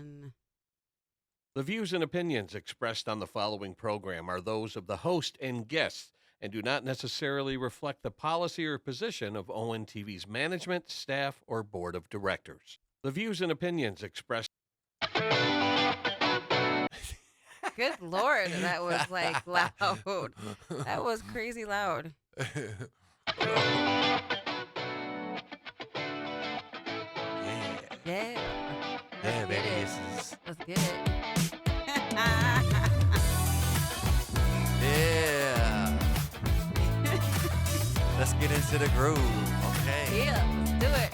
Mm. The views and opinions expressed on the following program are those of the host and guests and do not necessarily reflect the policy or position of ONTV's management, staff, or board of directors. The views and opinions expressed. Good Lord, that was like loud. That was crazy loud. Yeah. Yeah. Let's Yeah, get baby. it. This is Let's get it. yeah. Let's get into the groove. Okay. Yeah, let's do it.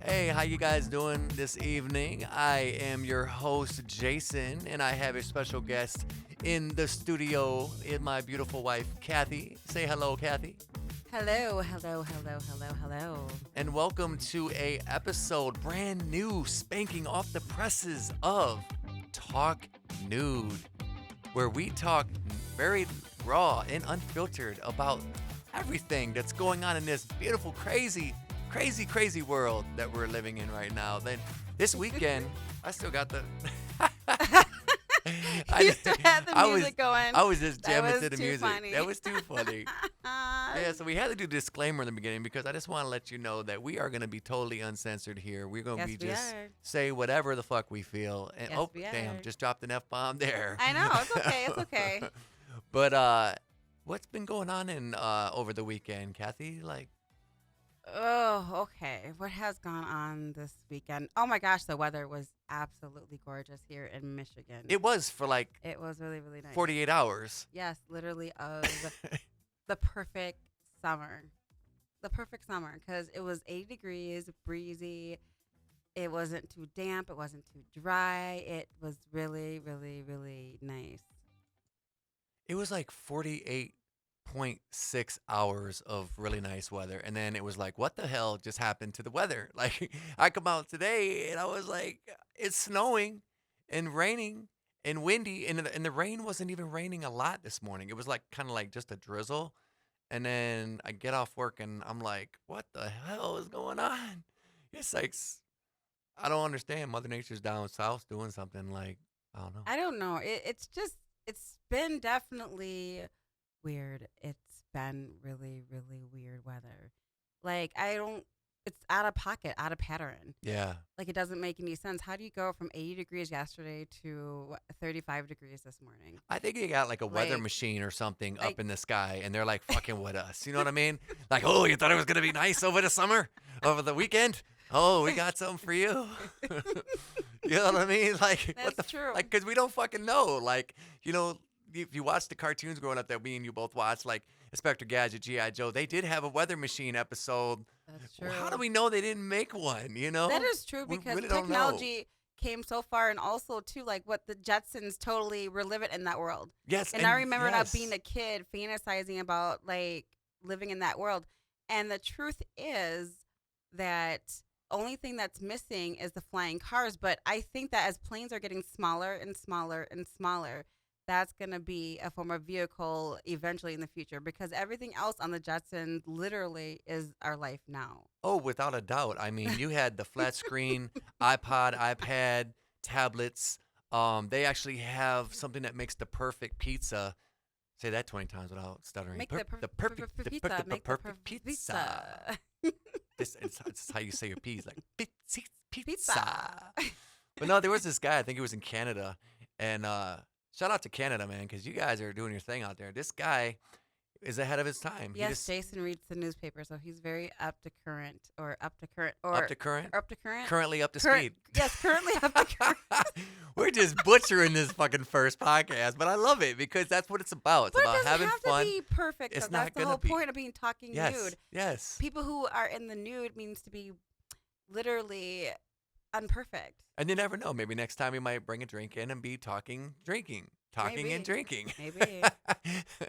Hey, how you guys doing this evening? I am your host, Jason, and I have a special guest in the studio, in my beautiful wife, Kathy. Say hello, Kathy. Hello, hello, hello, hello, hello. And welcome to a episode brand new, spanking off the presses of Talk Nude, where we talk very raw and unfiltered about everything that's going on in this beautiful, crazy, crazy world that we're living in right now. Then this weekend, I still got the. You still had the music going. I was just That jamming was to the too music. funny. That was too funny. Yeah, so we had to do a disclaimer in the beginning because I just want to let you know that we are going to be totally uncensored here. We're going to Yes, be we just are. say whatever the fuck we feel. And Yes, oh, we damn, are. just dropped an F-bomb there. I know, it's okay, it's okay. But what's been going on in over the weekend, Kathy? Like, Oh, okay. What has gone on this weekend? Oh my gosh, the weather was absolutely gorgeous here in Michigan. it was for like It was really, really nice. 48 hours. Yes, literally of the perfect summer. The perfect summer because it was 80 degrees, breezy. It wasn't too damp. It wasn't too dry. It was really, really, really nice. It was like 48.6 hours of really nice weather. And then it was like, what the hell just happened to the weather? Like, I come out today and I was like, it's snowing and raining and windy. And the rain wasn't even raining a lot this morning. It was like kind of like just a drizzle. And then I get off work and I'm like, what the hell is going on? It's like, I don't understand. Mother Nature's down south doing something like, I don't know. I don't know. It's just, it's been definitely weird. It's been really, really weird weather. Like, I don't, it's out of pocket, out of pattern. Yeah. Like, it doesn't make any sense. How do you go from 80 degrees yesterday to 35 degrees this morning? I think you got like a weather Like, machine or something like up in the sky, and they're like fucking with us. You know what I mean? Like, oh, you thought it was gonna be nice over the summer, over the weekend? Oh, we got something for you. You know what I mean? Like, what the That's true. like? Because we don't fucking know. Like, you know, if you watch the cartoons growing up that me and you both watched, like Inspector Gadget, GI Joe, they did have a weather machine episode. That's Well, true. how do we know they didn't make one? You know? That is true We because really don't know. technology came so far, and also too, like what the Jetsons totally were living in that world. Yes, And I remember not yes. being a kid fantasizing about like living in that world. And the truth is that only thing that's missing is the flying cars. But I think that as planes are getting smaller and smaller and smaller, that's going to be a form of vehicle eventually in the future because everything else on the Jetsons literally is our life now. Oh, without a doubt. I mean, you had the flat screen, iPod, iPad, tablets. They actually have something that makes the perfect pizza. Say that 20 times without stuttering. Make Per- the perfect, the pizza. perfect, Make the perfect pizza. It's how you say your P's, like pizza. Pizza. But no, there was this guy. I think he was in Canada, and shout out to Canada, man, because you guys are doing your thing out there. This guy is ahead of his time. Yes, Jason reads the newspaper, so he's very up to current or Up to current, up to current. currently up to Current- speed. Yes, currently up to current. We're just butchering this fucking first podcast, but I love it because that's what it's about. It's But it about doesn't having have fun. to be perfect. It's Though. not That's the gonna whole be. point of being talking Yes, nude. yes. People who are in the nude means to be literally unperfect. And you never know. Maybe next time we might bring a drink in and be talking, drinking, talking Maybe. and drinking. Maybe.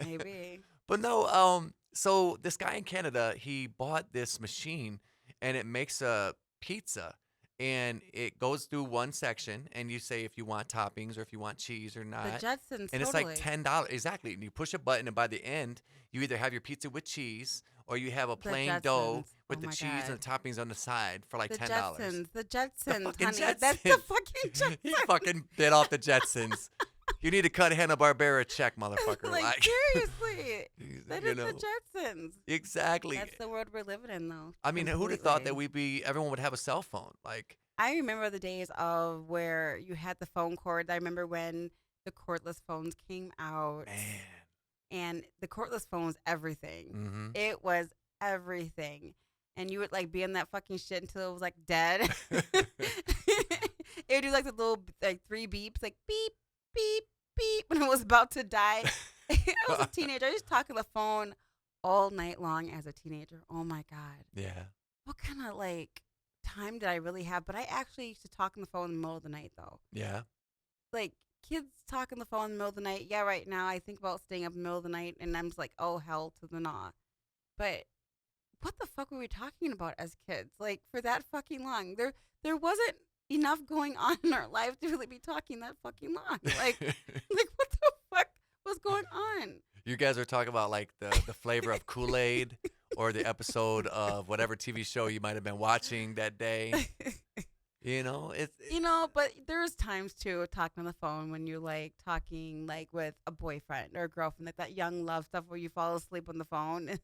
Maybe. But no, so this guy in Canada, he bought this machine and it makes a pizza and it goes through one section and you say if you want toppings or if you want cheese or The not. Jetsons. And it's totally. like $10. Exactly. And you push a button and by the end, you either have your pizza with cheese or you have a The plain dough Jetsons. with Oh the my cheese and God. the toppings on the side for like The $10. Jetsons. The The Jetsons, fucking honey. Jetsons. That's the fucking He Jetsons. fucking bit off the Jetsons. You need to cut Hanna-Barbera check, motherfucker. Like, Like, seriously. That you is the know, Jetsons. exactly. That's the world we're living in, though. I mean, who'd have thought that Completely. everyone would have a cell phone? Like, I remember the days of where you had the phone cord. I remember when the cordless phones came out, man. and the cordless phone was everything. Mm-hmm. It was everything. And you would like be in that fucking shit until it was like dead. It would do like the little like 3 beeps, like beep, beep, beep, when it was about to die. I was a teenager. I used to talk on the phone all night long as a teenager. Oh my God. Yeah. What kind of like time did I really have? But I actually used to talk on the phone in the middle of the night though. Yeah. Like kids talk on the phone in the middle of the night. Yeah, right now I think about staying up in the middle of the night and I'm just like, oh hell to the nah. But what the fuck were we talking about as kids? Like for that fucking long. There wasn't enough going on in our lives to really be talking that fucking long. Like what the fuck was going on? You guys are talking about like the flavor of Kool-Aid or the episode of whatever TV show you might have been watching that day. You know, But there's times too talking on the phone when you're like talking like with a boyfriend or a girlfriend, like that young love stuff where you fall asleep on the phone.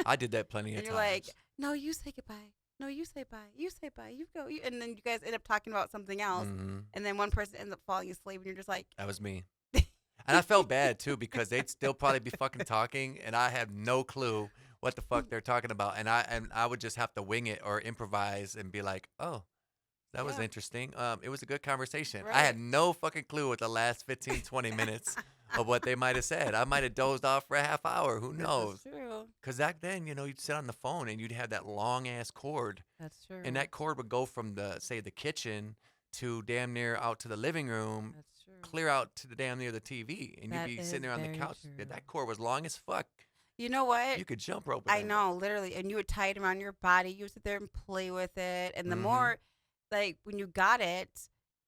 I did that plenty of And times. you're like, no, you say goodbye. No, you say bye. You say bye. You go. And then you guys end up talking about something else. Mm-hmm. And then one person ends up falling asleep and you're just like, That was me. And I felt bad too because they'd still probably be fucking talking, and I have no clue what the fuck they're talking about, and I would just have to wing it or improvise and be like, oh, that was Yeah. interesting. It was a good conversation. I Right. had no fucking clue what the last 15, 20 minutes of what they might have said. I might have dozed off for a half hour. Who knows? That's true. Because back then, you'd sit on the phone and you'd have that long ass cord, That's true. and that cord would go from the kitchen to damn near out to the living room, That's true. clear out to the damn near the TV, and That you'd be is sitting there on the very couch. true. That cord was long as fuck. You know what? You could jump rope. With I that. know, literally. And you would tie it around your body. You would sit there and play with it. And the Mhm. more, like, when you got it,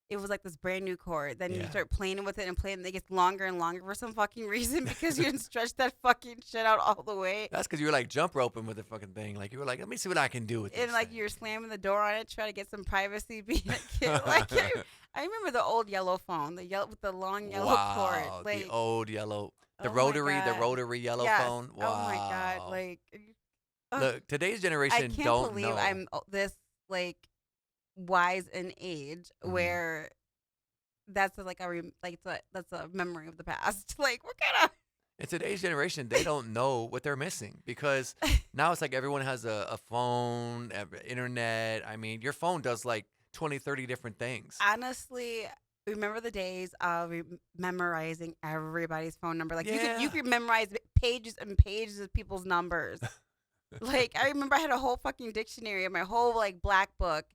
it was like this brand new cord. Then you Yeah. start playing with it and playing, and it gets longer and longer for some fucking reason because you didn't stretch that fucking shit out all the way. That's because you were like jump roping with the fucking thing. Like you were like, let me see what I can do with this. And like thing." you're slamming the door on it, try to get some privacy being a kid. Like I remember the old yellow phone, the yellow with the long yellow wow, cord. Like the old yellow, the oh my rotary God. yellow Yes. phone. Wow. Oh my God. Like ugh. Look, today's I generation can't don't believe know. I'm this like wise in age Mhm. where that's that's a memory of the past. Like what kind In today's generation, they don't know what they're missing because now it's like everyone has a phone, internet. I mean, your phone does like 20, 30 different things. honestly remember the days of memorizing everybody's phone number. Like you Yeah. could memorize pages and pages of people's numbers. Like I remember I had a whole fucking dictionary of my whole like black book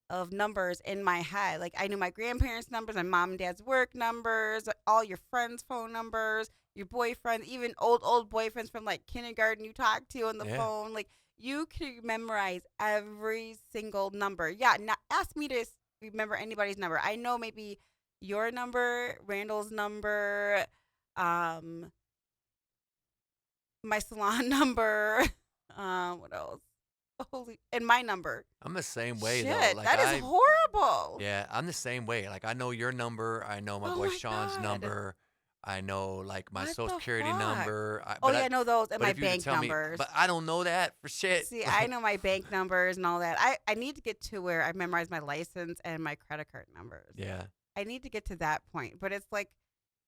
of numbers in my head. Like I knew my grandparents' numbers, my mom and dad's work numbers, all your friends' phone numbers, your boyfriend, even old boyfriends from like kindergarten you talked to on the Yeah. phone. Like you could memorize every single number. Yeah, not ask me to remember anybody's number. I know maybe your number, Randall's number, my salon number, what else? And my number. I'm the same way Shit, though. Like that is horrible. yeah, I'm the same way. Like I know your number. I know my Oh boy my Sean's God. number. I know like my What social the security fuck? number. Oh yeah, I know those and but my if you were to bank tell me- numbers. but I don't know that for shit. See, I know my bank numbers and all that. I need to get to where I memorize my license and my credit card numbers. Yeah. I need to get to that point. But it's like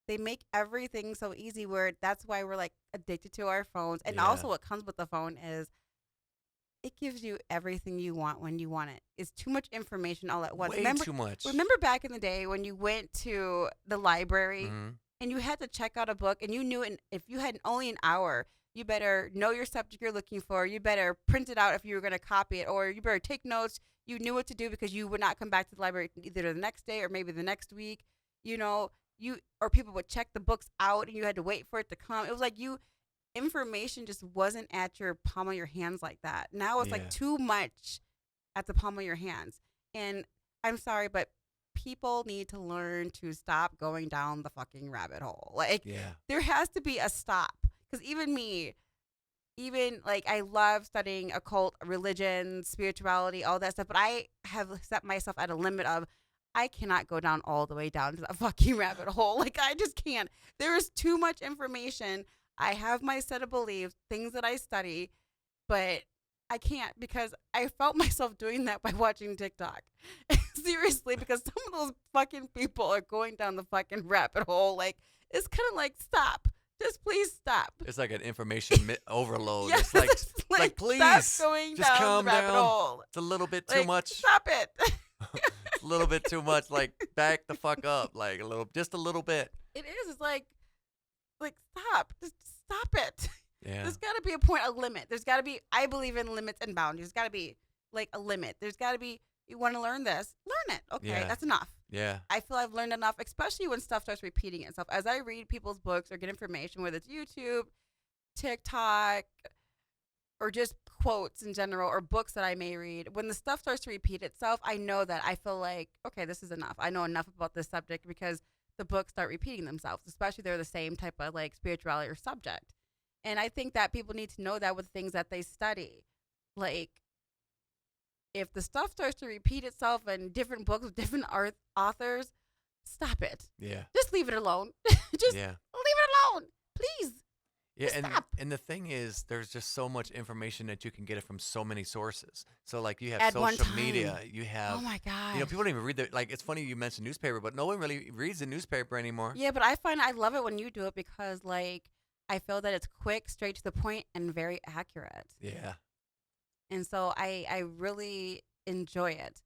they make everything so easy where that's why we're like addicted to our phones. And Yeah. also what comes with the phone is it gives you everything you want when you want it. It's too much information all at once. Way remember, too much. remember back in the day when you went to the library Mhm. and you had to check out a book and you knew if you had only an hour, you better know your subject you're looking for. You better print it out if you were going to copy it, or you better take notes. You knew what to do because you would not come back to the library either the next day or maybe the next week. Or people would check the books out and you had to wait for it to come. It was like information just wasn't at your palm of your hands like that. Now it's Yeah. like too much at the palm of your hands. And I'm sorry, but people need to learn to stop going down the fucking rabbit hole. Like Yeah. there has to be a stop. Because even me, even like I love studying occult, religion, spirituality, all that stuff, but I have set myself at a limit of I cannot go down all the way down to that fucking rabbit hole. Like I just can't. There is too much information. I have my set of beliefs, things that I study, but I can't because I felt myself doing that by watching TikTok. Seriously, because some of those fucking people are going down the fucking rabbit hole. Like it's kind of like stop. Just please stop. It's like an information overload. Yes, It's like, it's like stop please, going just down calm the rabbit down. hole. It's a little bit too Like, much. stop it. It's a little bit too much. Like back the fuck up. Like just a little bit. It is. It's like stop. Just stop it. Yeah. There's got to be a point, a limit. There's got to be. I believe in limits and boundaries. There's got to be like a limit. There's got to be. You want to learn this? Learn it. Okay, Yeah. that's enough. Yeah. I feel I've learned enough, especially when stuff starts repeating itself. As I read people's books or get information, whether it's YouTube, TikTok, or just quotes in general, or books that I may read, when the stuff starts to repeat itself, I know that I feel like, okay, this is enough. I know enough about this subject because the books start repeating themselves, especially they're the same type of like spirituality or subject. And I think that people need to know that with things that they study. Like, if the stuff starts to repeat itself in different books with different authors, stop it. Yeah. Just leave it alone. Just Yeah. leave it alone, please. Yeah, Just and stop. and the thing is, there's just so much information that you can get it from so many sources. So like you have At one social media, time. you have Oh my god. people don't even read the like. It's funny you mentioned newspaper, but no one really reads the newspaper anymore. Yeah, but I find I love it when you do it because like I feel that it's quick, straight to the point, and very accurate. Yeah, And so I really enjoy it.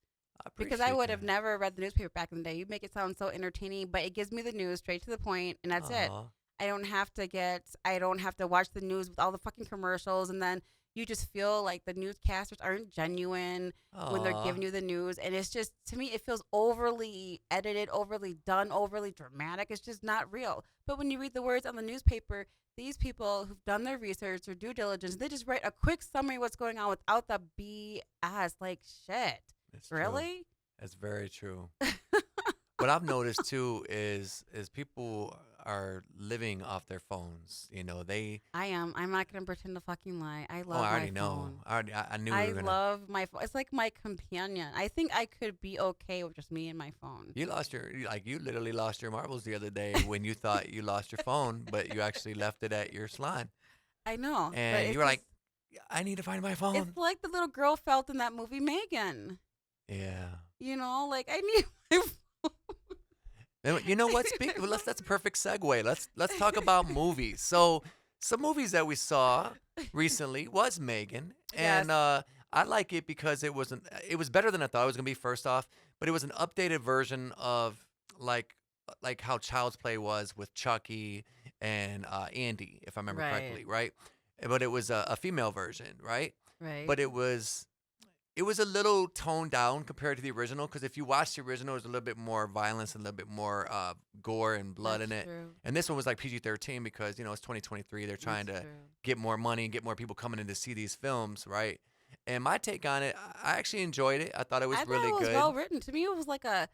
I Because I appreciate would have that. never read the newspaper back in the day. You make it sound so entertaining, but it gives me the news straight to the point, and that's it. Aw. I don't have to watch the news with all the fucking commercials, and then you just feel like the newscasters aren't genuine when they're Aw. giving you the news. And it's just, to me, it feels overly edited, overly done, overly dramatic. It's just not real. But when you read the words on the newspaper, these people who've done their research or due diligence, they just write a quick summary of what's going on without the BS. Like, shit. It's true. Really? That's very true. What I've noticed too is people are living off their phones. You know, they. I am. I'm not going to pretend to fucking lie. I Oh, love I already my know. phone. I knew we I were gonna. love my phone. It's like my companion. I think I could be okay with just me and my phone. You lost you literally lost your marbles the other day when you thought you lost your phone, but you actually left it at your salon, I know. but and it's you were like, just- I need to find my phone. it's like the little girl felt in that movie Megan. Yeah. You know, like I need my phone. And you know what? That's a perfect segue. Let's talk about movies. So some movies that we saw recently was Megan, and I like it because it was better than I thought it was gonna be. First off, but it was an updated version of like how Child's Play was with Chucky and Andy, if I remember correctly, right? But it was a female version, right? Right. But it was a little toned down compared to the original, because if you watch the original, there's a little bit more violence and a little bit more gore and blood in That's it. true. And this one was like PG-13 because, it's 2023. They're trying That's to true. get more money and get more people coming in to see these films, right? And my take on it, I actually enjoyed it. I thought it was I thought really it was good. well written. To me, it was like a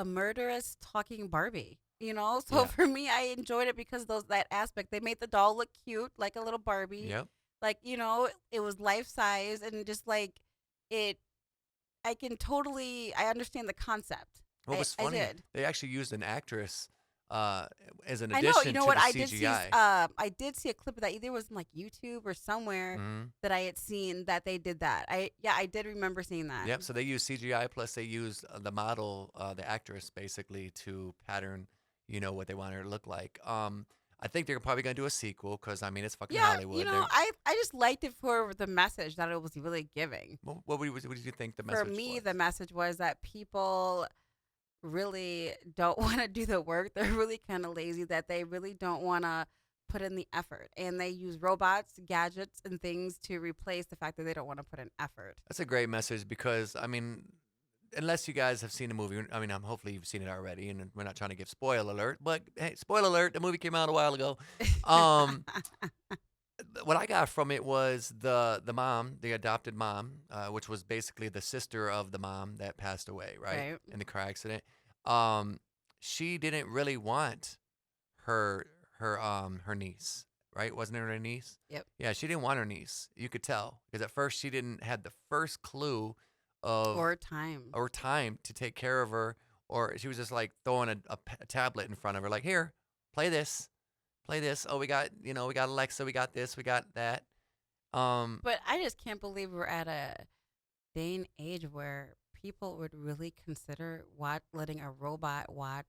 murderous talking Barbie. You know, so Yeah. for me, I enjoyed it because that aspect. They made the doll look cute, like a little Barbie. Yep. Like, it was life size and just like it. I understand the concept. What was I funny, did. they actually used an actress as an I addition know. You know to what? the I did see. CGI. I did see a clip of that. Either it was in like YouTube or somewhere Mhm. that I had seen that they did that. I did remember seeing that. Yep. So they used CGI, plus they used the model, the actress, basically to pattern, what they want her to look like. I think they're probably gonna do a sequel because it's fucking Yeah, Hollywood. I just liked it for the message that it was really giving. What did you think the message For me, was? the message was that people really don't want to do the work. They're really kind of lazy, that they really don't want to put in the effort. And they use robots, gadgets, and things to replace the fact that they don't want to put in effort. That's a great message because unless you guys have seen the movie, hopefully you've seen it already, and we're not trying to give spoiler alert, but hey, spoiler alert, the movie came out a while ago. Um, what I got from it was the mom, the adopted mom, which was basically the sister of the mom that passed away, right, Right. in the car accident. She didn't really want her niece, right? Wasn't it her niece? Yep. Yeah, she didn't want her niece. You could tell because at first she didn't had the first clue of Or time. or time to take care of her, or she was just like throwing a tablet in front of her, like, here, play this, play this. Oh, we got we got Alexa, we got this, we got that. But I just can't believe we're at a day and age where people would really consider letting a robot watch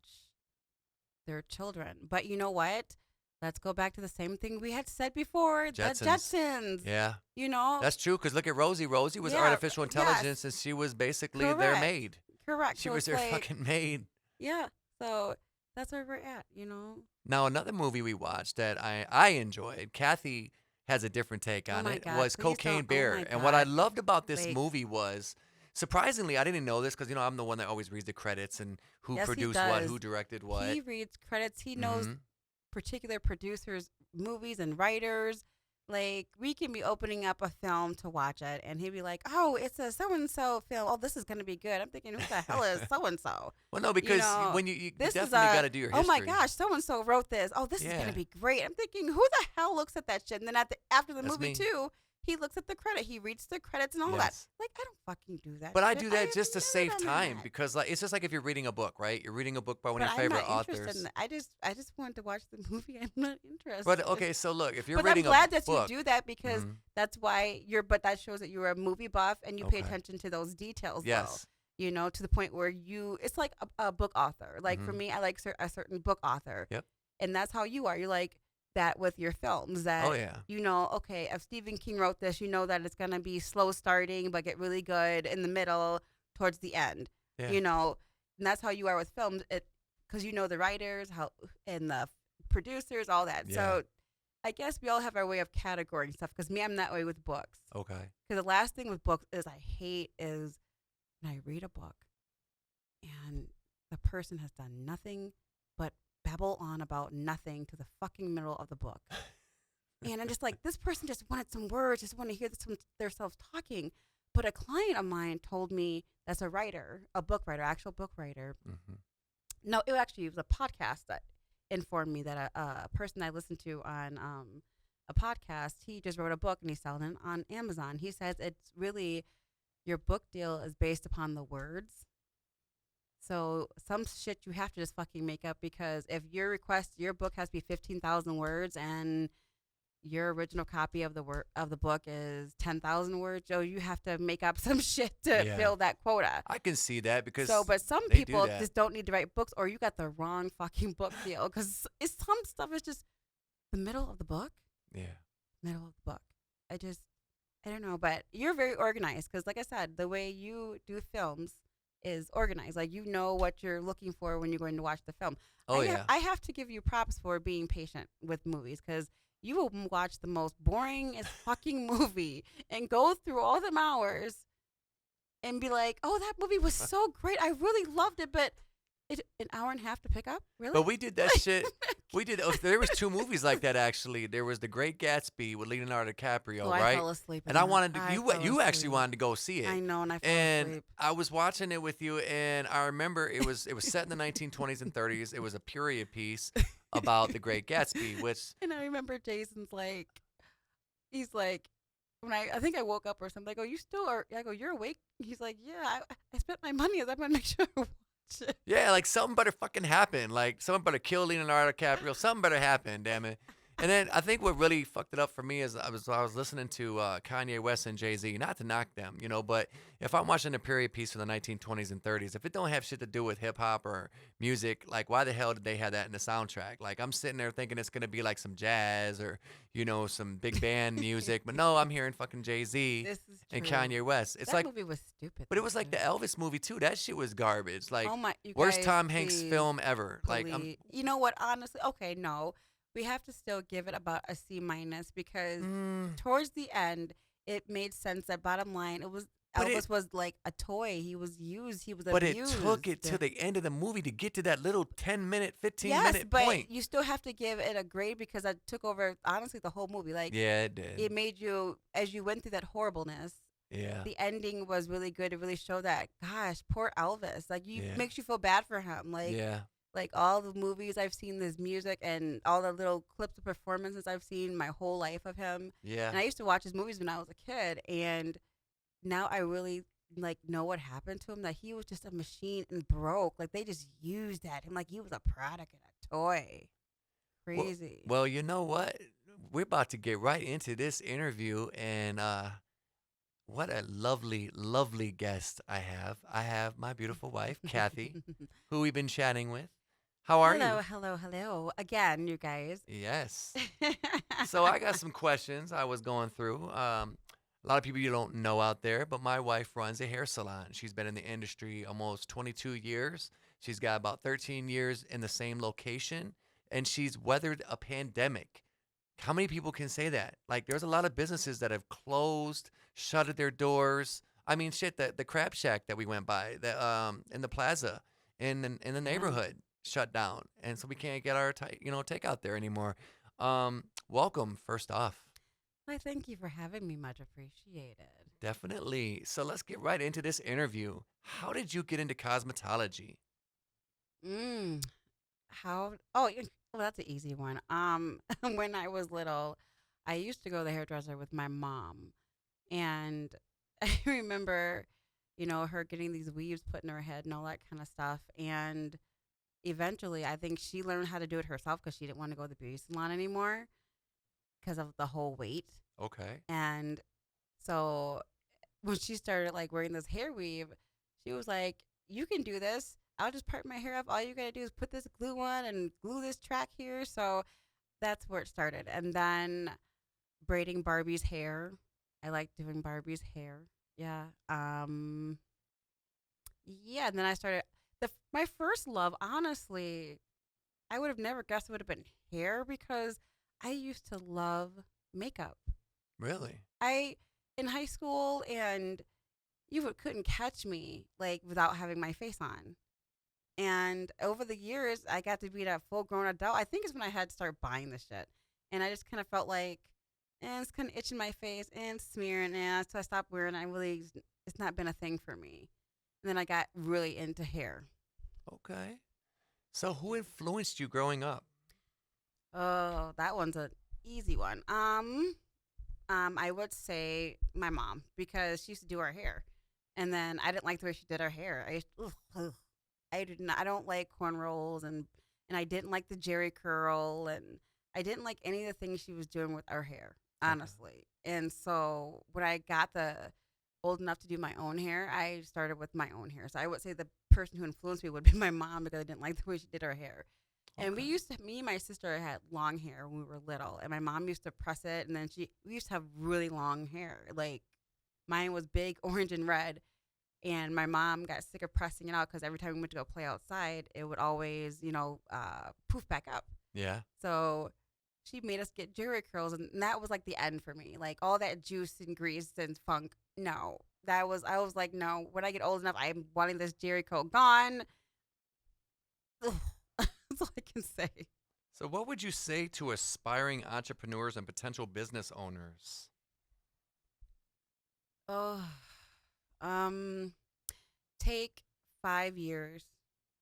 their children. But you know what? Let's go back to the same thing we had said before. The Jetsons. Jetsons. Yeah, You know? that's true. Because look at Rosie. Rosie was Yeah, artificial yes. intelligence, and she was basically their Correct. maid. Correct. She So was it's their like, fucking maid. yeah. So that's where we're at, you know? Now, another movie we watched that I enjoyed, Kathy has a different take Oh on my it, God, was please Cocaine don't. Oh Bear. my And what I God. loved about this Like, movie was, surprisingly, I didn't know this because, I'm the one that always reads the credits and who yes, he produced what, does. who directed what. He reads credits. He knows hmm particular producers, movies, and writers. Like, we can be opening up a film to watch it, and he'd be like, "Oh, it's a so and so film. Oh, this is gonna be good." I'm thinking, "Who the hell is so and so?" Well, no, because know, when you This is definitely got to do your oh history. my gosh, so and so wrote this. Oh, this is Yeah. gonna be great. I'm thinking, who the hell looks at that shit? And then after the That's movie me. too, he looks at the credit. He reads the credits and all that. Yes. Like, I don't fucking do that. But I shit. do I that have just to never save done time that. because it's just like if you're reading a book, right? You're reading a book by one But of your I'm favorite not interested authors. in that. I just wanted to watch the movie. I'm not interested. But okay, so look, if you're But I'm reading glad a that book, you do that because Mhm. that's why but that shows that you're a movie buff and you pay Okay. attention to those details. Though, Yes. you know, to the point where it's like a book author. Like for Mhm. me, I like a certain book author. Yep. And that's how you are. You're like that with your films that, Oh yeah. you know, okay, if Stephen King wrote this, you know that it's going to be slow starting, but get really good in the middle towards the end, Yeah. you know, and that's how you are with films. Because you know the writers and the producers, all that. Yeah. So I guess we all have our way of categorizing stuff. Because me, I'm that way with books. Okay. Because the last thing with books is I hate is when I read a book and the person has done nothing but babble on about nothing to the fucking middle of the book. And I'm just like, this person just wanted some words, just want to hear themselves talking. But a client of mine told me that's a writer, a book writer, actual book writer. hmm No, it actually was a podcast that informed me that a person I listened to on a podcast, he just wrote a book and he's selling it on Amazon. He says it's really, your book deal is based upon the words. So some shit you have to just fucking make up because if your book has to be 15,000 words and your original copy of the book is 10,000 words, so you have to make up some shit to Yeah. fill that quota. I can see that because But some they do people that. just don't need to write books, or you got the wrong fucking book deal because some stuff is just the middle of the book. Yeah. Middle of the book. I don't know, but you're very organized because, like I said, the way you do films is organized. Like, you know what you're looking for when you're going to watch the film. Oh yeah. I have to give you props for being patient with movies because you will watch the most boring as fucking movie and go through all them hours and be like, oh, that movie was so great. I really loved it, but an hour and a half to pick up? Really? But we did that shit. There was two movies like that actually. There was The Great Gatsby with Leonardo DiCaprio, Oh, right? I fell asleep. And I wanted to. You actually wanted to go see it. I know, and I fell And asleep. I was watching it with you, and I remember it was set in the 1920s and 30s. It was a period piece about the Great Gatsby, which And I remember Jason's like, he's like, when I think I woke up or something, I go, you still are? I go, you're awake? He's like, yeah, I spent my money. I want to make sure I watch it. yeah, like something better fucking happen. Like something better kill Leonardo DiCaprio. Something better happen. Damn it. And then I think what really fucked it up for me is I was listening to Kanye West and Jay-Z, not to knock them, but if I'm watching a period piece from the 1920s and 30s, if it don't have shit to do with hip hop or music, like why the hell did they have that in the soundtrack? Like I'm sitting there thinking it's gonna be like some jazz or some big band music, but no, I'm hearing fucking Jay-Z This is true. and Kanye West. It's that like, movie was stupid. but it was like the Elvis movie too. That shit was garbage. Like oh my, you worst guys, Tom Hanks please, film ever. Like please. You know what? Honestly, okay, no, we have to still give it about a C- because towards the end, it made sense. That bottom line, But Elvis was like a toy. He was used. He was But abused. it took it to the end of the movie to get to that little 10-minute, 15-minute yes, but point. you still have to give it a grade because that took over, honestly, the whole movie. Like, Yeah, it did. it made you, as you went through that horribleness, Yeah. the ending was really good. It really showed that, gosh, poor Elvis. Like, Yeah. makes you feel bad for him. Like, Yeah. Like all the movies I've seen, his music, and all the little clips of performances I've seen my whole life of him. Yeah. And I used to watch his movies when I was a kid, and now I really like know what happened to him. That he was just a machine and broke. Like they just used at him like he was a product and a toy. Well, Crazy. well, you know what? We're about to get right into this interview, and what a lovely, lovely guest I have. I have my beautiful wife, Kathy, who we've been chatting with. How are Hello, you? hello, hello. Again, you guys. Yes. So I got some questions I was going through. A lot of people you don't know out there, but my wife runs a hair salon. She's been in the industry almost 22 years. She's got about 13 years in the same location, and she's weathered a pandemic. How many people can say that? Like, there's a lot of businesses that have closed, shuttered their doors. I mean, shit, the Crab Shack that we went by, in the plaza, in the Yeah. neighborhood, shut down, and so we can't get our takeout there anymore. Welcome, first off. Why, thank you for having me. Much appreciated. Definitely. So let's get right into this interview. How did you get into cosmetology? Mm. How? Oh, well, that's an easy one. When I was little, I used to go to the hairdresser with my mom, and I remember, her getting these weaves put in her head and all that kind of stuff. And eventually, I think she learned how to do it herself because she didn't want to go to the beauty salon anymore because of the whole wait. Okay. And so when she started like wearing this hair weave, she was like, "You can do this. I'll just part my hair up. All you gotta do is put this glue on and glue this track here." So that's where it started. And then braiding Barbie's hair. I like doing Barbie's hair. Yeah. Yeah. And then I started my first love. Honestly, I would have never guessed it would have been hair because I used to love makeup. Really? I in high school and couldn't catch me like without having my face on. And over the years, I got to be that full grown adult. I think it's when I had to start buying the shit, and I just kind of felt like, it's kind of itching my face and smearing, and so I stopped wearing. It's not been a thing for me. And then I got really into hair. Okay. So who influenced you growing up? Oh, that one's an easy one. I would say my mom because she used to do our hair, and then I didn't like the way she did our hair. Ugh. I did not. I don't like cornrows, and I didn't like the Jerry curl, and I didn't like any of the things she was doing with our hair, Okay. honestly. And so when I got the old enough to do my own hair, I started with my own hair. So I would say the person who influenced me would be my mom because I didn't like the way she did her hair. And Okay. me and my sister had long hair when we were little, and my mom used to press it, and then we used to have really long hair. Like mine was big, orange and red, and my mom got sick of pressing it out because every time we went to go play outside, it would always, poof back up. Yeah. So she made us get Jerry curls, and that was like the end for me. Like all that juice and grease and funk. No, I was like, no. When I get old enough, I'm wanting this Jerry curl gone. Ugh. That's all I can say. So what would you say to aspiring entrepreneurs and potential business owners? Oh, um, take 5 years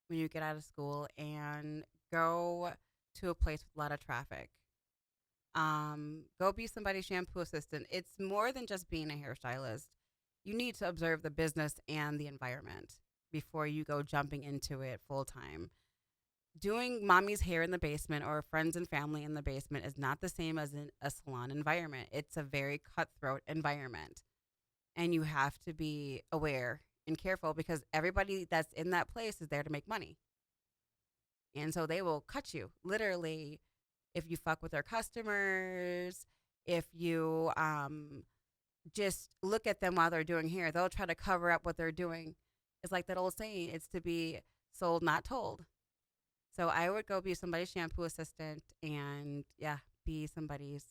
when you get out of school and go to a place with a lot of traffic. Go be somebody's shampoo assistant. It's more than just being a hairstylist. You need to observe the business and the environment before you go jumping into it full time. Doing mommy's hair in the basement or friends and family in the basement is not the same as in a salon environment. It's a very cutthroat environment, and you have to be aware and careful because everybody that's in that place is there to make money. And so they will cut you literally if you fuck with their customers, if you just look at them while they're doing hair, they'll try to cover up what they're doing. It's like that old saying, it's to be sold, not told. So I would go be somebody's shampoo assistant and yeah, be somebody's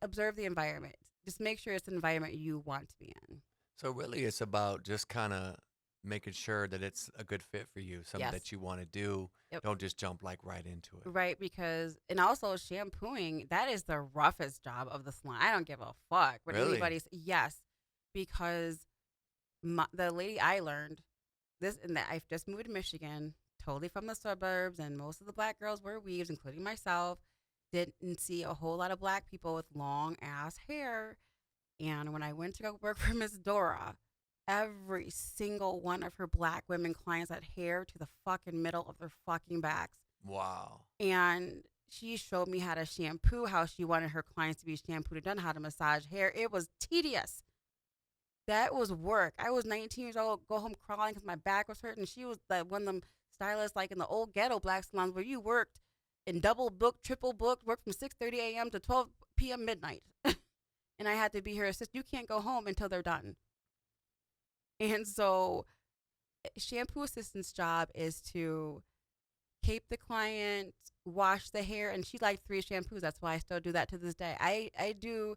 observe the environment. Just make sure it's an environment you want to be in. So really it's about just kind of making sure that it's a good fit for you, something Yes. that you want to do. Yep. Don't just jump like right into it. Right, because and also shampooing, that is the roughest job of the salon. I don't give a fuck what Really? anybody's. Yes, because the lady I learned this and that I've just moved to Michigan, totally from the suburbs, and most of the black girls wear weaves, including myself. Didn't see a whole lot of black people with long ass hair. And when I went to go work for Miss Dora, every single one of her black women clients had hair to the fucking middle of their fucking backs. Wow. And she showed me how to shampoo, how she wanted her clients to be shampooed and done, how to massage hair. It was tedious. That was work. I was 19 years old, go home crawling because my back was hurting. She was the one of them stylists like in the old ghetto black salons where you worked in double booked, triple booked, worked from 6:30 a.m. to 12 p.m. midnight. And I had to be her assistant. You can't go home until they're done. And so shampoo assistant's job is to cape the client, wash the hair, and she liked 3 shampoos. That's why I still do that to this day. I do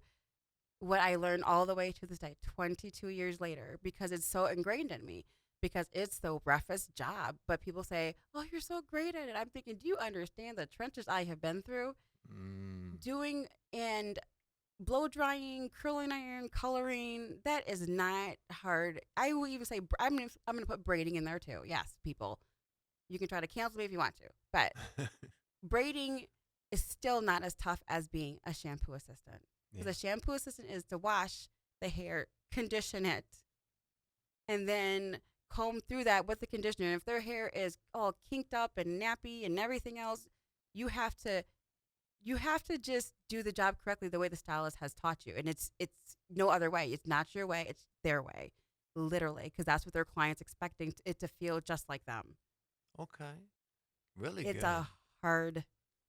what I learned all the way to this day, 22 years later, because it's so ingrained in me, because it's the roughest job. But people say, oh, you're so great at it. I'm thinking, do you understand the trenches I have been through? Doing and blow drying, curling iron, coloring, that is not hard. I will even say, I'm gonna put braiding in there too. Yes, people. You can try to cancel me if you want to. But braiding is still not as tough as being a shampoo assistant. Because a shampoo assistant is to wash the hair, condition it, and then comb through that with the conditioner. And if their hair is all kinked up and nappy and everything else, you have to just do the job correctly the way the stylist has taught you. And it's no other way. It's not your way. It's their way, literally, because that's what their client's expecting it to feel just like them. Okay. Really It's good. a hard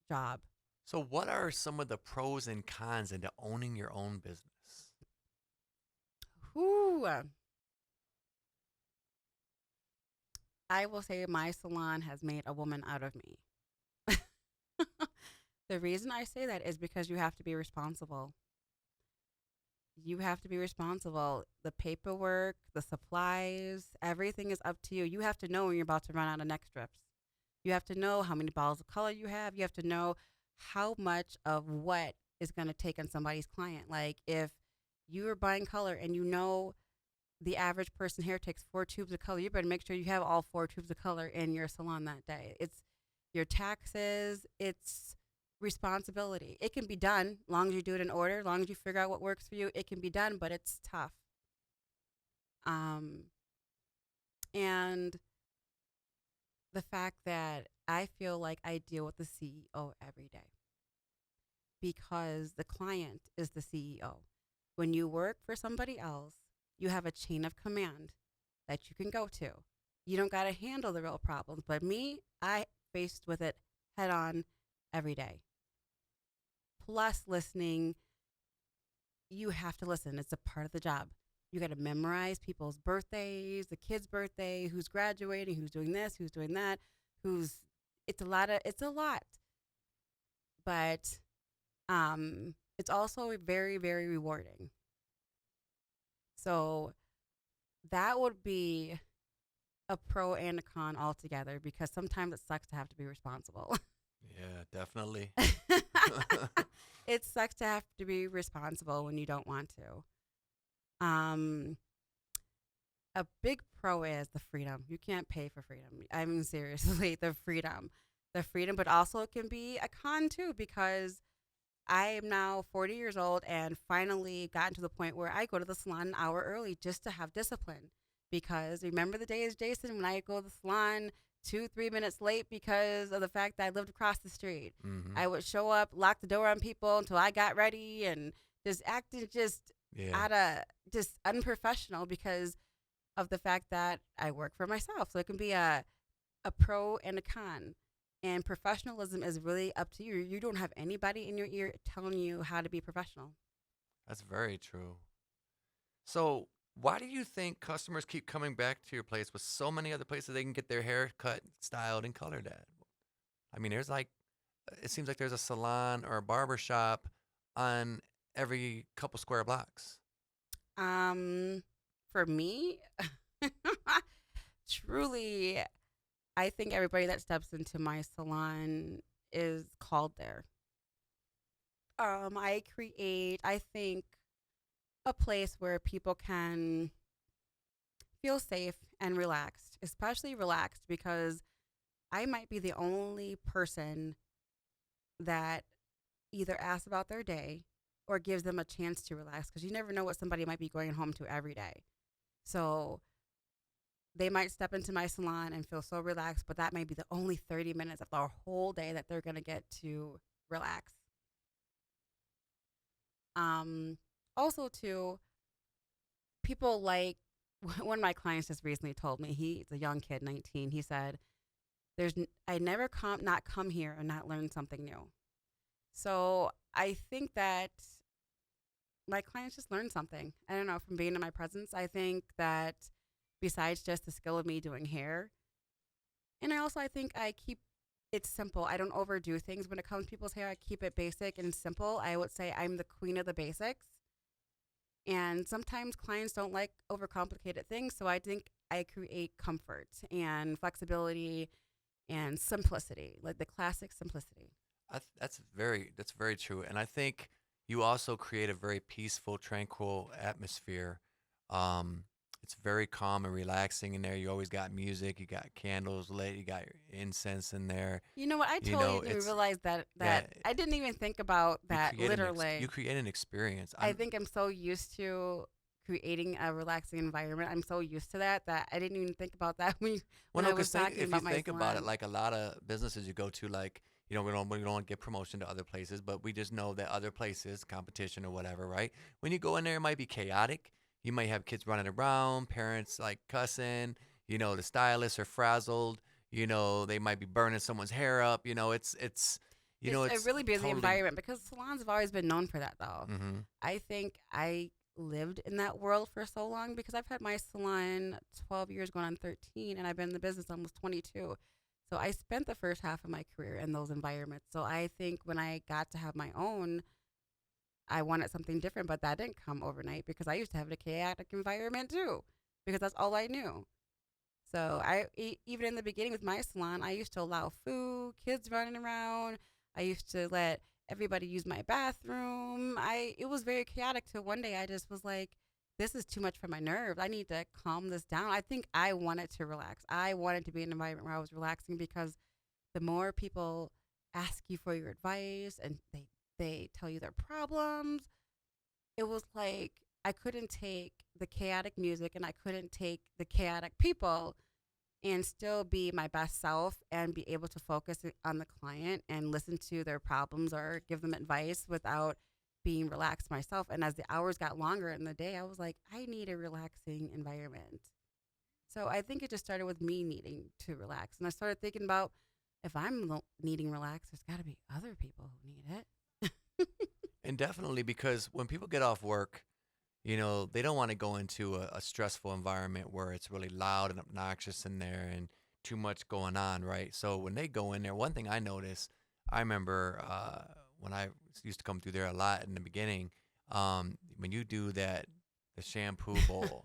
job. So, what are some of the pros and cons into owning your own business? Whew. I will say my salon has made a woman out of me. The reason I say that is because you have to be responsible. You have to be responsible. The paperwork, the supplies, everything is up to you. You have to know when you're about to run out of neck strips. You have to know how many bottles of color you have. You have to know how much of what is going to take on somebody's client. Like if you are buying color and you know the average person here takes 4 tubes of color, you better make sure you have all 4 tubes of color in your salon that day. It's your taxes. It's responsibility. It can be done long as you do it in order, long as you figure out what works for you. It can be done, but it's tough. And the fact that I feel like I deal with the CEO every day because the client is the CEO. When you work for somebody else, you have a chain of command that you can go to. You don't got to handle the real problems, but me, I faced with it head on every day. Plus listening, you have to listen. It's a part of the job. You got to memorize people's birthdays, the kid's birthday, who's graduating, who's doing this, who's doing that, it's a lot. But it's also very, very rewarding. So that would be a pro and a con altogether because sometimes it sucks to have to be responsible. Yeah, definitely. It sucks to have to be responsible when you don't want to. A big pro is the freedom. You can't pay for freedom. I mean, seriously, the freedom. But also it can be a con too because I am now 40 years old and finally gotten to the point where I go to the salon an hour early just to have discipline. Because remember the days, Jason, when I go to the salon 2-3 minutes late because of the fact that I lived across the street. Mm-hmm. I would show up, lock the door on people until I got ready and just acting just out of just unprofessional because of the fact that I work for myself. So it can be a pro and a con. And professionalism is really up to you. You don't have anybody in your ear telling you how to be professional. That's very true. So, why do you think customers keep coming back to your place with so many other places they can get their hair cut, styled, and colored at? I mean, it seems like there's a salon or a barber shop on every couple square blocks. For me, truly, I think everybody that steps into my salon is called there. I create, I think, a place where people can feel safe and relaxed, especially relaxed because I might be the only person that either asks about their day or gives them a chance to relax because you never know what somebody might be going home to every day. So they might step into my salon and feel so relaxed, but that may be the only 30 minutes of their whole day that they're going to get to relax. Um, Also, too, people like one of my clients just recently told me he's a young kid, 19. He said, I never not come here and not learn something new. So I think that my clients just learn something. I don't know, from being in my presence. I think that besides just the skill of me doing hair, and I think I keep it simple. I don't overdo things when it comes to people's hair. I keep it basic and simple. I would say I'm the queen of the basics. And sometimes clients don't like overcomplicated things. So I think I create comfort and flexibility and simplicity, like the classic simplicity. That's very true, and I think you also create a very peaceful, tranquil atmosphere. Um, it's very calm and relaxing in there. You always got music, you got candles lit, you got your incense in there. You know what? I You totally know, didn't even it's realize that yeah, I didn't even think about that you literally. create an experience. I think I'm so used to creating a relaxing environment. I'm so used to that I didn't even think about that Well, when no, I was because talking if you about my think about it, salon. like a lot of businesses you go to, like we don't get promotion to other places, but we just know that other places, competition or whatever, right? When you go in there, it might be chaotic. You might have kids running around, parents like cussing. The stylists are frazzled. They might be burning someone's hair up. It's a It's really busy totally. environment because salons have always been known for that, though. Hmm. I think I lived in that world for so long because I've had my salon 12 years going on 13, and I've been in the business almost 22. So I spent the first half of my career in those environments. So I think when I got to have my own, I wanted something different, but that didn't come overnight because I used to have a chaotic environment too, because that's all I knew. So even in the beginning with my salon, I used to allow food, kids running around. I used to let everybody use my bathroom. I It was very chaotic till one day I just was like, this is too much for my nerves. I need to calm this down. I think I wanted to relax. I wanted to be in an environment where I was relaxing because the more people ask you for your advice and they tell you their problems, it was like I couldn't take the chaotic music and I couldn't take the chaotic people and still be my best self and be able to focus on the client and listen to their problems or give them advice without being relaxed myself. And as the hours got longer in the day, I was like, I need a relaxing environment. So I think it just started with me needing to relax. And I started thinking about if needing relax, there's got to be other people who need it. And definitely because when people get off work, they don't want to go into a stressful environment where it's really loud and obnoxious in there and too much going on, right? So when they go in there, one thing I noticed, I remember when I used to come through there a lot in the beginning, when you do the shampoo bowl,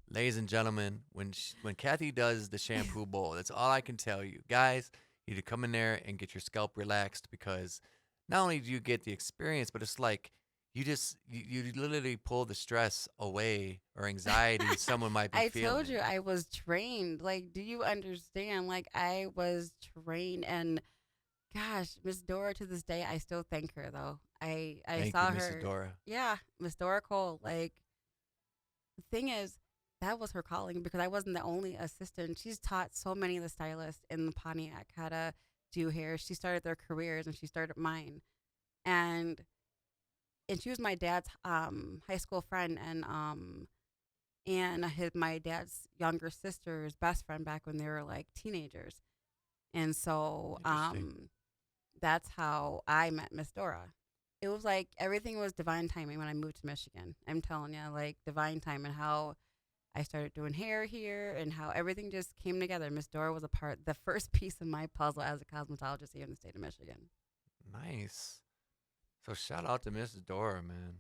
ladies and gentlemen, when Kathy does the shampoo bowl, that's all I can tell you. Guys, you need to come in there and get your scalp relaxed because not only do you get the experience, but it's like you literally pull the stress away or anxiety someone might be I told feeling. you I was trained. Like, do you understand? Like, I was trained, and gosh, Miss Dora, to this day, I still thank her though. I Thank you, saw Mrs. her. Dora. Yeah, Miss Dora Cole. Like, the thing is, that was her calling because I wasn't the only assistant. She's taught so many of the stylists in Pontiac how to do hair. She started their careers and she started mine. And she was my dad's high school friend and my dad's younger sister's best friend back when they were like teenagers. And so Interesting. that's how I met Miss Dora. It was like everything was divine timing when I moved to Michigan. I'm telling you, like divine time and how I started doing hair here and how everything just came together. Miss Dora was the first piece of my puzzle as a cosmetologist here in the state of Michigan. Nice. So shout out to Mrs. Dora, man.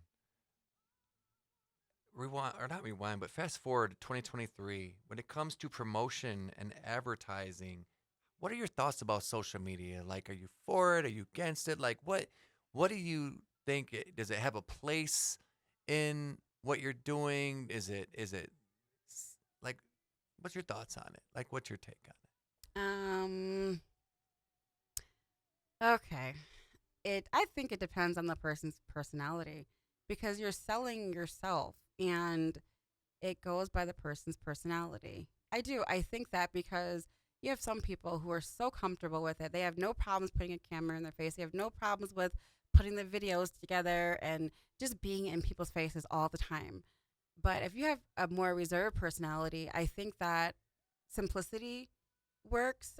Rewind or not rewind, but fast forward to 2023. When it comes to promotion and advertising, what are your thoughts about social media? Like, are you for it? Are you against it? Like, what do you think? Does it have a place in what you're doing? Like, what's your thoughts on it? Like, what's your take on it? Um. Okay. I think it depends on the person's personality because you're selling yourself and it goes by the person's personality. I do. I think that because you have some people who are so comfortable with it. They have no problems putting a camera in their face. They have no problems with putting the videos together and just being in people's faces all the time. But if you have a more reserved personality, I think that simplicity works.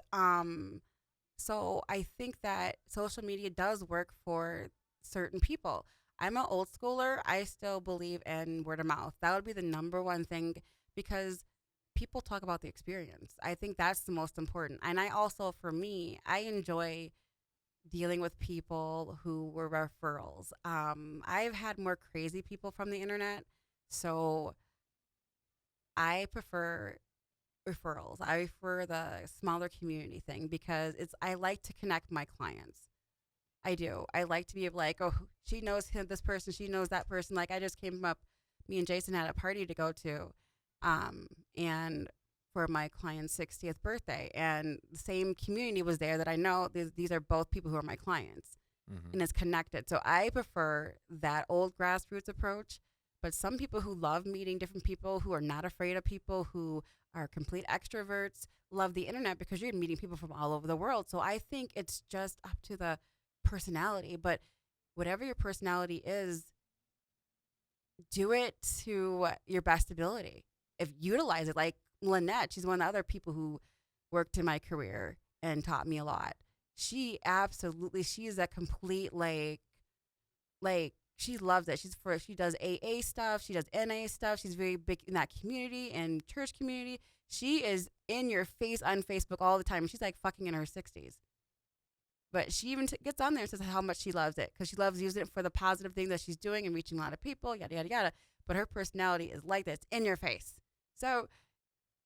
So I think that social media does work for certain people. I'm an old schooler. I still believe in word of mouth. That would be the number one thing because people talk about the experience. I think that's the most important. And I also, for me, I enjoy dealing with people who were referrals. I've had more crazy people from the internet. So I prefer referrals. I refer the smaller community thing because I like to connect my clients. I do. I like to be able like, oh, she knows him, this person, she knows that person. Like I just came up, me and Jason had a party to go to, and for my client's 60th birthday, and the same community was there that I know. These are both people who are my clients, Hmm. and it's connected. So I prefer that old grassroots approach. But some people who love meeting different people, who are not afraid of people, who are complete extroverts, love the internet because you're meeting people from all over the world. So I think it's just up to the personality. But whatever your personality is, do it to your best ability. If utilize it, like Lynette, she's one of the other people who worked in my career and taught me a lot. She's a complete like she loves it. She does AA stuff, she does NA stuff. She's very big in that community and church community. She is in your face on Facebook all the time. She's like fucking in her 60s. But she even gets on there and says how much she loves it because she loves using it for the positive things that she's doing and reaching a lot of people, yada, yada, yada. But her personality is like this, in your face. So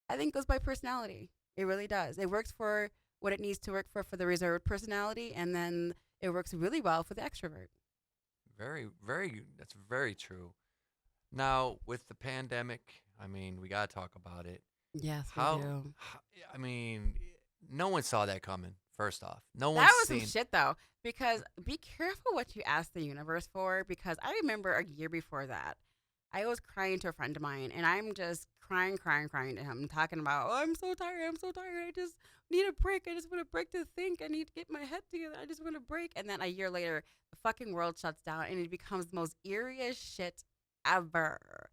I think it goes by personality. It really does. It works for what it needs to work for the reserved personality, and then it works really well for the extrovert. That's very true. Now, with the pandemic, I mean, we got to talk about it. Yes, we How, do. how, I mean, no one saw that coming, first off. No That one's was some seen. shit though, because be careful what you ask the universe for. Because I remember a year before that, I was crying to a friend of mine, and I'm just crying, crying, crying to him, talking about, oh, I'm so tired, I'm so tired. I just need a break. I just want a break to think. I need to get my head together. I just want a break. And then a year later, the fucking world shuts down, and it becomes the most eeriest shit ever.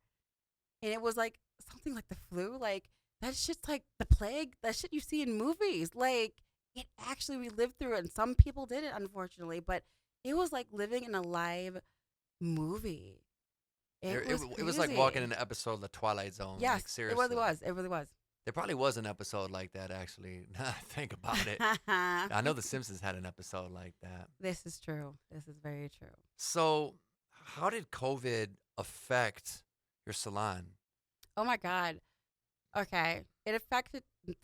And it was like something like the flu, like that shit's like the plague, that shit you see in movies. Like it actually we lived through it, and some people did it unfortunately, but it was like living in a live movie. It, It it, was it was like walking in crazy. an episode of The Twilight Zone. Yes, Like, it really seriously. was. It really was. There probably was an episode like that, actually. Now that I think about it. I know The Simpsons had an episode like that. This is true. This is very true. So, how did COVID affect your salon? Oh my god. Okay, it affected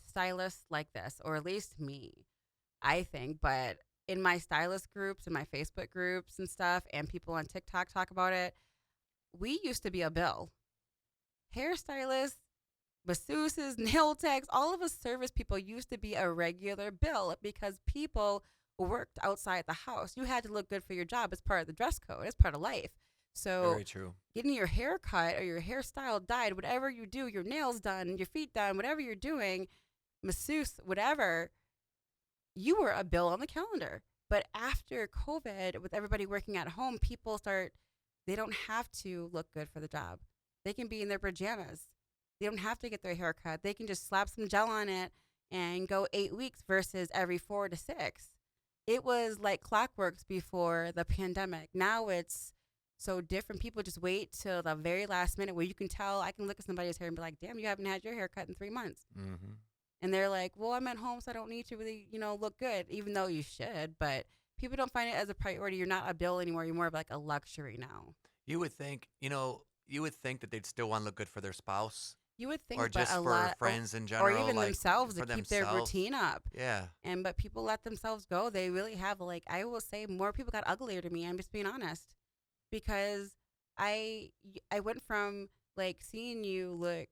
stylists like this, or at least me, I think. But in my stylist groups, in my Facebook groups and stuff, and people on TikTok talk about it, we used to be a bill. Hairstylists, masseuses, nail techs, all of us service people used to be a regular bill because people worked outside the house. You had to look good for your job. It's part of the dress code. It's part of life. So Very true. getting your hair cut or your hairstyle dyed, whatever you do, your nails done, your feet done, whatever you're doing, masseuse, whatever, you were a bill on the calendar. But after COVID, with everybody working at home, they don't have to look good for the job. They can be in their pajamas. They don't have to get their hair cut. They can just slap some gel on it and go 8 weeks versus every 4 to 6. It was like clockworks before the pandemic. Now it's so different. People just wait till the very last minute where you can tell. I can look at somebody's hair and be like, damn, you haven't had your hair cut in 3 months. Hmm. And they're like, well, I'm at home, so I don't need to really, look good, even though you should. But people don't find it as a priority. You're not a bill anymore. You're more of like a luxury now. You would think that they'd still want to look good for their spouse You would or think, but just a for lot, friends in or general, even like themselves to for keep their themselves. routine up. Yeah. But people let themselves go. They really have, like, I will say more people got uglier to me. I'm just being honest. Because I went from like seeing you look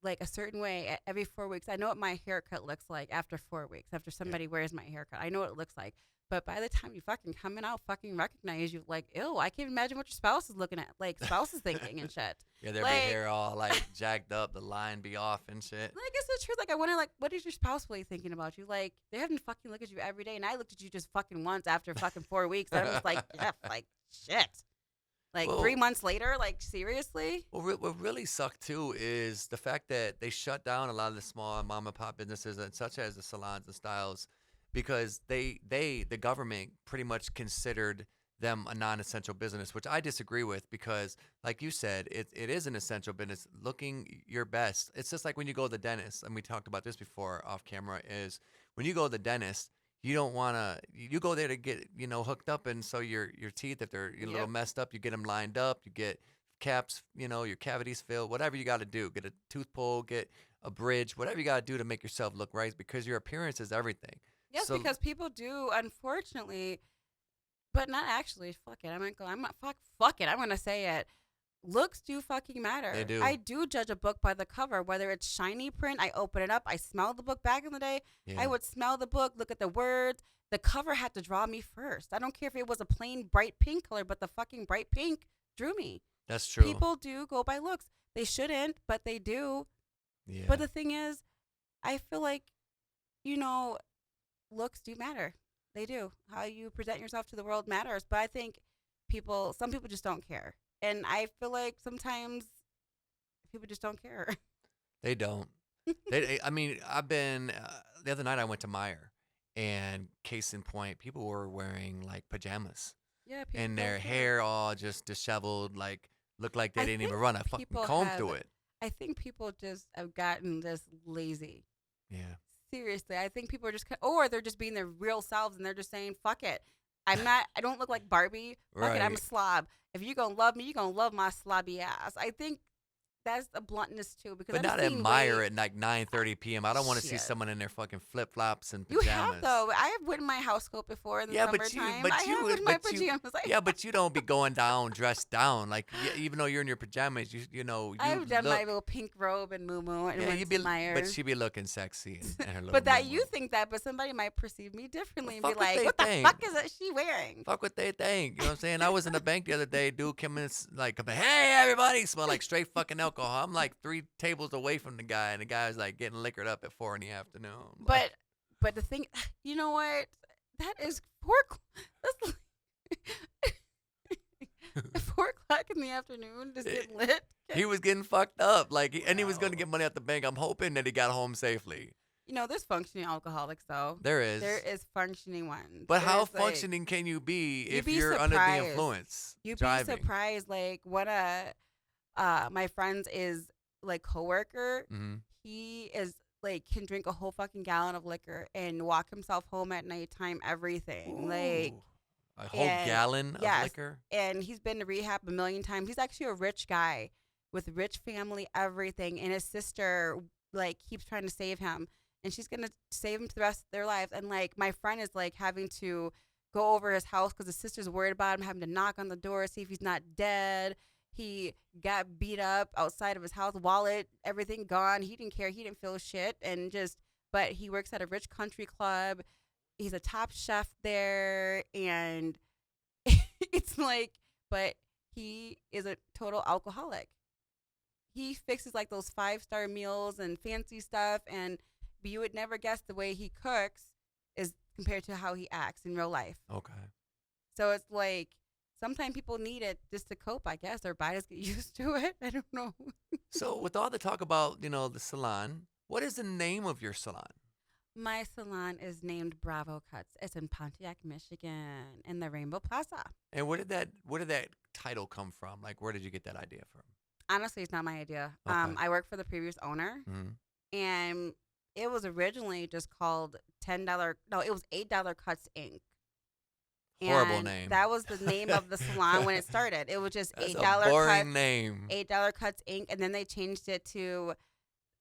like a certain way every 4 weeks. I know what my haircut looks like after 4 weeks. After somebody wears my haircut, I know what it looks like. But by the time you fucking come in, I'll fucking recognize you. Like, ew, I can't imagine what your spouse is looking at. Like, spouse is thinking and shit. Yeah, there'd be Like, hair all like jacked up, the line be off and shit. like it's the truth. Like, I wonder, like, what is your spouse really thinking about you? Like, they're having to fucking look at you every day, and I looked at you just fucking once after fucking 4 weeks. And I'm just like, yeah, like shit. Like Well- 3 months later, like seriously. Well, what really sucked too is the fact that they shut down a lot of the small mom and pop businesses, and such as the salons and styles, because the government pretty much considered them a non-essential business, which I disagree with, because like you said, it is an essential business. Looking your best. It's just like when you go to the dentist, and we talked about this before off camera, is when you go to the dentist, you don't want to, you go there to get, hooked up, and so your teeth, if they're a little Yep. messed up, you get them lined up, you get caps, your cavities filled, whatever you got to do, get a tooth pull, get a bridge, whatever you got to do to make yourself look right, because your appearance is everything. Yes, So- because people do, unfortunately, but not actually. Fuck it. I'm not fuck it. I'm gonna say it. Looks do fucking matter. They do. I do judge a book by the cover, whether it's shiny print. I open it up. I smell the book. Back in the day, Yeah. I would smell the book, look at the words. The cover had to draw me first. I don't care if it was a plain bright pink color, but the fucking bright pink drew me. That's true. People do go by looks. They shouldn't, but they do. Yeah. But the thing is, I feel like, looks do matter. They do. How you present yourself to the world matters. But I think some people just don't care. And I feel like sometimes people just don't care. They don't. I mean, I've been the other night I went to Meyer, and case in point, people were wearing like pajamas, Yeah, people and don't their care. hair all just disheveled, like looked like they I didn't even think run a fucking people comb have- through it. I think people just have gotten just lazy. Yeah. Seriously, I think people are just, or they're just being their real selves, and they're just saying, "Fuck it, I don't look like Barbie. Fuck it, I'm a Right. slob. If you're gonna love me, you're gonna love my slobby ass." I think that's the bluntness too, because But I've not at seen Meyer way- at like 9:30 p.m. I don't want to see Shit. someone in their fucking flip flops and You pajamas. have though. I have went in my house coat before in the Yeah, but you- summertime. but I you have would- in my but you- pajamas. Yeah, but you don't be going down dressed down like even though you're in your pajamas. You I've done my look- little pink robe and moo and Yeah, went you to be, Myers. but she be looking sexy. In her little But that moo-moo. you think that, but somebody might perceive me differently and Fuck be what like, they "What the think. fuck is that she wearing?" Fuck what they think. You know what I'm saying? I was in the bank the other day. Dude came in, hey, everybody. Smell like straight fucking alcohol. I'm like 3 tables away from the guy, and the guy's like getting liquored up at 4 in the afternoon. Like, But the thing, you know what? That is that's 4 o'clock in the afternoon, just getting lit. he was getting fucked up. And he was going to get money at the bank. I'm hoping that he got home safely. There's functioning alcoholics though. There is. There is functioning ones. But how There's, like- functioning can you be if be you're under the surprised. influence? You'd driving? be surprised. Like one of my friends is like coworker. Mm-hmm. He is like can drink a whole fucking gallon of liquor and walk himself home at nighttime. Everything like. A whole and- gallon of yes. liquor? And he's been to rehab a million times. He's actually a rich guy with rich family, everything. And his sister like keeps trying to save him, and she's gonna save him to the rest of their lives. And like my friend is like having to go over his house because his sister's worried about him, having to knock on the door, see if he's not dead. He got beat up outside of his house, wallet, everything gone. He didn't care. He didn't feel shit, but he works at a rich country club. He's a top chef there, and it's like, but he is a total alcoholic. He fixes like those 5-star meals and fancy stuff, but you would never guess the way he cooks is compared to how he acts in real life. Okay. So it's like sometimes people need it just to cope, I guess. Their bodies get used to it. I don't know. So with all the talk about, the salon, what is the name of your salon? My salon is named Bravo Cuts. It's in Pontiac, Michigan, in the Rainbow Plaza. And where did that title come from? Like, where did you get that idea from? Honestly, it's not my idea. Okay. I work for the previous owner, Mm-hmm. and it was originally just called $10. No, it was $8 Cuts Inc. Horrible And name. That was the name of the salon when it started. It was just That's $8 a boring Cuts, name. $8 Cuts Inc. And then they changed it to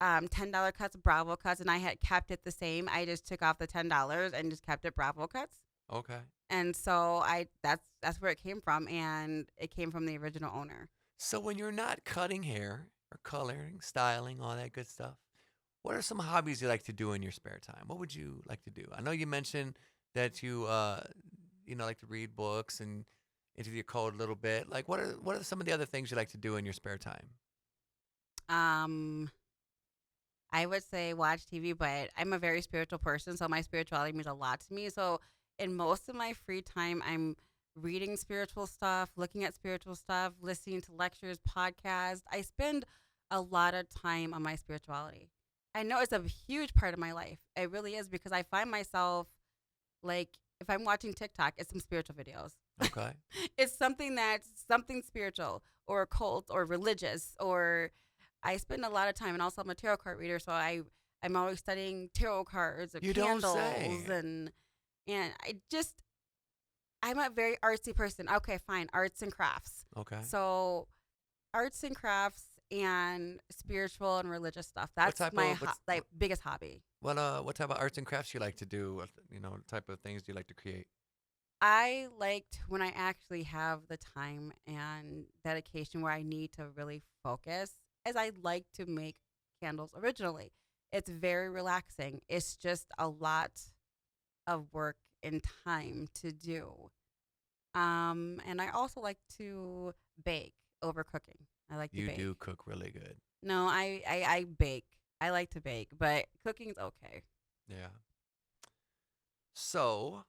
$10 Cuts Bravo Cuts, and I had kept it the same. I just took off the $10 and just kept it Bravo Cuts. Okay. And so that's where it came from, and it came from the original owner. So when you're not cutting hair or coloring, styling, all that good stuff. What are some hobbies you like to do in your spare time? What would you like to do? I know you mentioned that you like to read books and into your code a little bit. Like, what are some of the other things you like to do in your spare time? Um, I would say watch TV, but I'm a very spiritual person, so my spirituality means a lot to me. So in most of my free time, I'm reading spiritual stuff, looking at spiritual stuff, listening to lectures, podcasts. I spend a lot of time on my spirituality. I know it's a huge part of my life. It really is because I find myself like if I'm watching TikTok, it's some spiritual videos. Okay. It's something that's something spiritual or occult or religious or I spend a lot of time and also I'm a tarot card reader, so I'm always studying tarot cards or You don't candles say. and I'm a very artsy person. Okay, fine, arts and crafts. Okay. So arts and crafts and spiritual and religious stuff. What That's type my of what's, like biggest hobby. what type of arts and crafts you like to do? What type of things do you like to create? I liked when I actually have the time and dedication where I need to really focus, as I like to make candles originally. It's very relaxing. It's just a lot of work and time to do. And I also like to bake over cooking. I like to You bake. do cook really good. No, I bake. I like to bake, but cooking's okay. Yeah. So,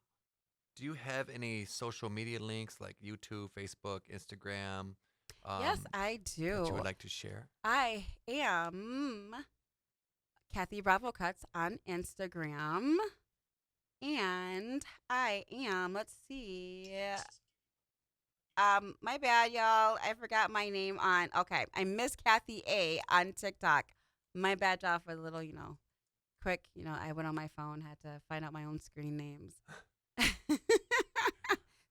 do you have any social media links like YouTube, Facebook, Instagram, Yes, um, I that you do. would like to share? I am Kathy Bravo Cuts on Instagram. And I am, let's see. My bad, y'all. I forgot my name on. Okay, I'm Miss Kathy A on TikTok. My bad, y'all, for the little, quick. I went on my phone, had to find out my own screen names.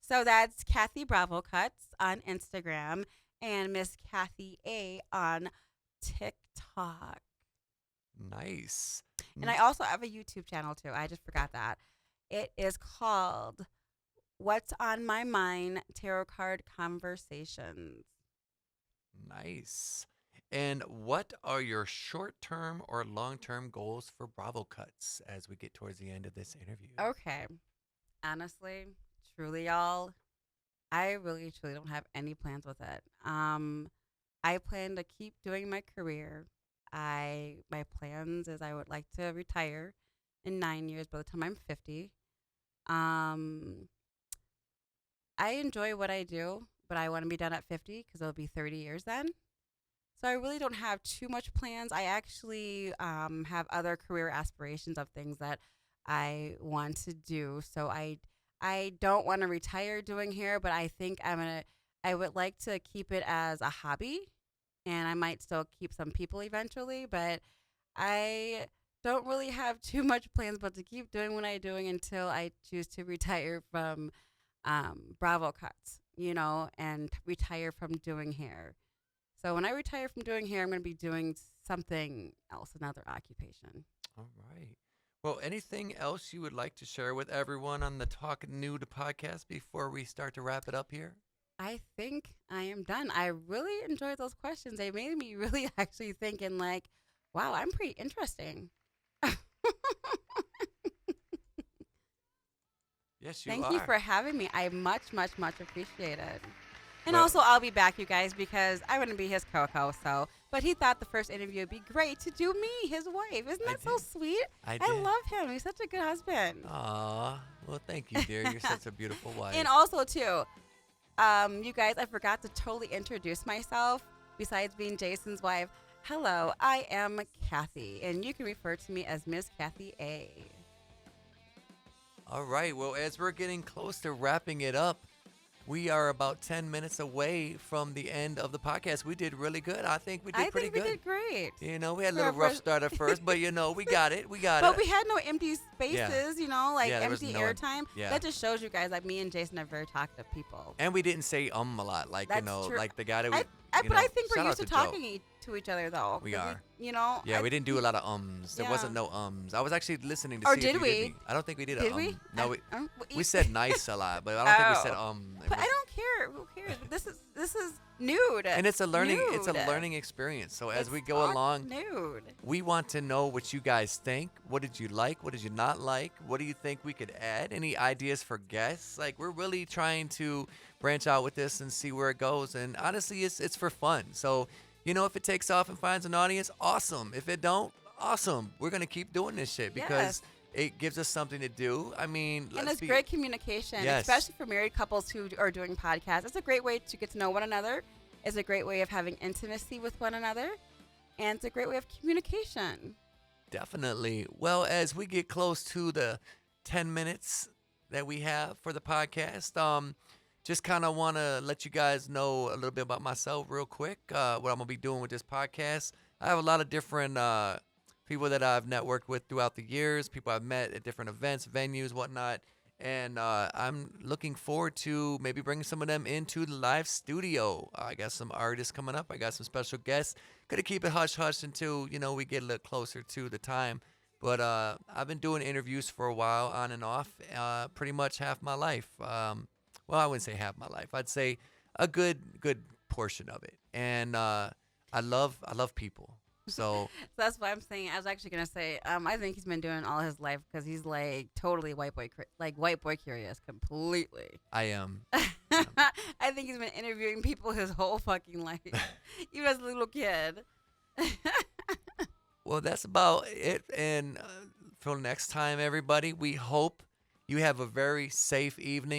So that's Kathy Bravo Cuts on Instagram and Miss Kathy A on TikTok. Nice. And I also have a YouTube channel too. I just forgot that. It is called What's on My Mind Tarot Card Conversations. Nice. And what are your short-term or long-term goals for Bravo Cuts as we get towards the end of this interview? Okay. Honestly, truly, y'all, I really truly don't have any plans with it. I plan to keep doing my career. My plans is I would like to retire in 9 years by the time I'm 50. Um, I enjoy what I do, but I want to be done at 50 because it'll be 30 years then. So I really don't have too much plans. I actually have other career aspirations of things that I want to do. So I don't want to retire doing hair, but I think I would like to keep it as a hobby, and I might still keep some people eventually. But I don't really have too much plans, but to keep doing what I'm doing until I choose to retire from Bravo Cuts, and retire from doing hair. So when I retire from doing hair, I'm going to be doing something else, another occupation. All right. Well, anything else you would like to share with everyone on the Talk Nude podcast before we start to wrap it up here? I think I am done. I really enjoyed those questions. They made me really actually thinking like, wow, I'm pretty interesting. Yes, you Thank are. you for having me. I much, much, much appreciate it. And Well- also, I'll be back, you guys, because I wouldn't be his co-host. But he thought the first interview would be great to do me, his wife. Isn't I that so did. sweet? I I did. love him. He's such a good husband. Aw. Well, thank you, dear. You're such a beautiful wife. And also, too, you guys, I forgot to totally introduce myself. Besides being Jason's wife, hello, I am Kathy, and you can refer to me as Miss Kathy A. All right. Well, as we're getting close to wrapping it up, we are about 10 minutes away from the end of the podcast. We did really good. I think we did pretty I think good. we did great. We had a For little our rough first- start at first, but we got it. We got But it. we had no empty spaces, like Yeah, there was empty no airtime. yeah. That just shows you guys that me and Jason are very talkative people. And we didn't say a lot, like That's true. like the guy that we. But I think shout we're out used to Joe. talking to each other, though. We 'cause are. Yeah, We didn't do a lot of ums. There Yeah. wasn't no ums. I was actually listening to Or see did if you we? did any. I don't think we did. Did a we? No, I- we said nice a lot, but I don't think we said Oh. It But I was- don't care. Who cares? this is nude. And it's a Nude. learning experience. So as It's we go all along, nude. we want to know what you guys think. What did you like? What did you not like? What do you think we could add? Any ideas for guests? Like, we're really trying to branch out with this and see where it goes. And honestly, it's for fun. So, if it takes off and finds an audience, awesome. If it don't, awesome. We're going to keep doing this shit because it gives us something to do. I mean, And it's great communication, Yes. especially for married couples who are doing podcasts. It's a great way to get to know one another. It's a great way of having intimacy with one another. And it's a great way of communication. Definitely. Well, as we get close to the 10 minutes that we have for the podcast, just kind of want to let you guys know a little bit about myself real quick, what I'm going to be doing with this podcast. I have a lot of different people that I've networked with throughout the years, people I've met at different events, venues, whatnot. And I'm looking forward to maybe bringing some of them into the live studio. I got some artists coming up. I got some special guests. Gonna keep it hush hush until we get a little closer to the time. But I've been doing interviews for a while, on and off, pretty much half my life. Well, I wouldn't say half my life. I'd say a good portion of it. And I love people. So So that's why I'm saying. I was actually gonna say. I think he's been doing all his life because he's like totally white boy curious, completely. I am. I think he's been interviewing people his whole fucking life, even as a little kid. Well, that's about it. And till next time, everybody, we hope you have a very safe evening.